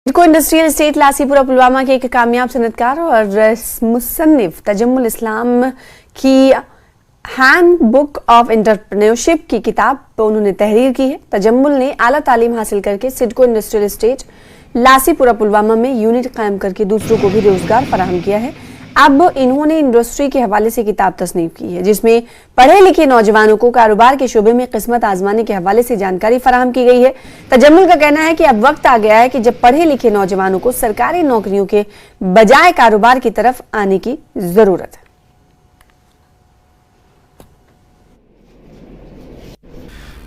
को industrial estate लासीपुरा Pulwama के एक कामयाब सनतकार और मुसन्निफ तजम्मुल इस्लाम की हैंड बुक ऑफ एंटरप्रेन्योरशिप की किताब उन्होंने तहरीर की है। तजम्मुल ने आला तालीम हासिल करके सिडको इंडस्ट्रियल एस्टेट लासीपुरा पुलवामा में यूनिट कायम करके दूसरों को भी रोजगार फराहम किया है। अब इन्होंने इंडस्ट्री के हवाले से किताब तस्नीफ की है, जिसमें पढ़े लिखे नौजवानों को कारोबार के शोबे में किस्मत आजमाने के हवाले से जानकारी फराहम की गई है। तजम्मुल का कहना है कि अब वक्त आ गया है कि जब पढ़े लिखे नौजवानों को सरकारी नौकरियों के बजाय कारोबार की तरफ आने की जरूरत है।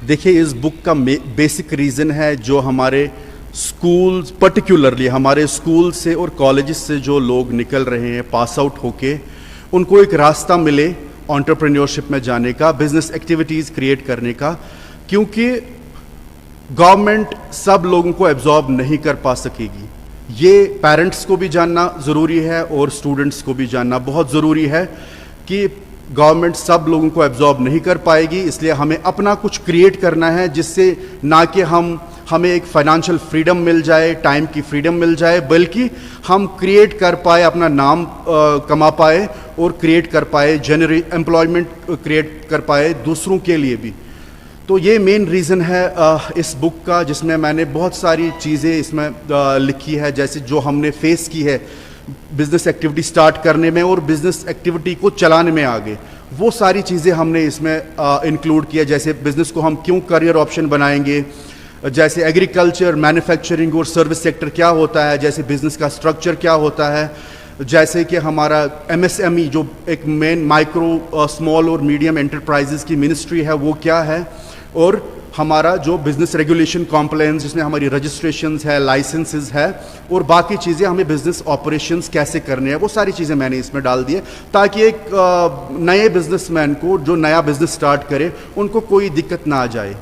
देखिए, इस बुक का बेसिक रीज़न है जो हमारे स्कूल्स, पर्टिकुलरली हमारे स्कूल से और कॉलेजेस से जो लोग निकल रहे हैं पास आउट होके, उनको एक रास्ता मिले एंटरप्रेन्योरशिप में जाने का, बिजनेस एक्टिविटीज़ क्रिएट करने का, क्योंकि गवर्नमेंट सब लोगों को एब्जॉर्ब नहीं कर पा सकेगी। ये पेरेंट्स को भी जानना ज़रूरी है और स्टूडेंट्स को भी जानना बहुत ज़रूरी है कि गवर्नमेंट सब लोगों को एब्जॉर्ब नहीं कर पाएगी। इसलिए हमें अपना कुछ क्रिएट करना है, जिससे ना कि हमें एक फाइनेंशियल फ्रीडम मिल जाए, टाइम की फ्रीडम मिल जाए, बल्कि हम क्रिएट कर पाए, अपना नाम कमा पाए और क्रिएट कर पाए, एम्प्लॉयमेंट क्रिएट कर पाए दूसरों के लिए भी। तो ये मेन रीज़न है इस बुक का, जिसमें मैंने बहुत सारी चीज़ें इसमें लिखी है, जैसे जो हमने फेस की है बिज़नेस एक्टिविटी स्टार्ट करने में और बिज़नेस एक्टिविटी को चलाने में आगे, वो सारी चीज़ें हमने इसमें इंक्लूड किया। जैसे बिज़नेस को हम क्यों करियर ऑप्शन बनाएंगे, जैसे एग्रीकल्चर, मैन्युफैक्चरिंग और सर्विस सेक्टर क्या होता है, जैसे बिज़नेस का स्ट्रक्चर क्या होता है, जैसे कि हमारा MSME जो एक मेन माइक्रो स्मॉल और मीडियम एंटरप्राइजेस की मिनिस्ट्री है वो क्या है, और हमारा जो बिज़नेस रेगुलेशन कॉम्प्लायंस जिसमें हमारी रजिस्ट्रेशंस है, लाइसेंसेस है और बाकी चीज़ें हमें बिज़नेस ऑपरेशंस कैसे करने हैं, वो सारी चीज़ें मैंने इसमें डाल दी है, ताकि एक नए बिज़नेसमैन को जो नया बिज़नेस स्टार्ट करे उनको कोई दिक्कत ना आ जाए।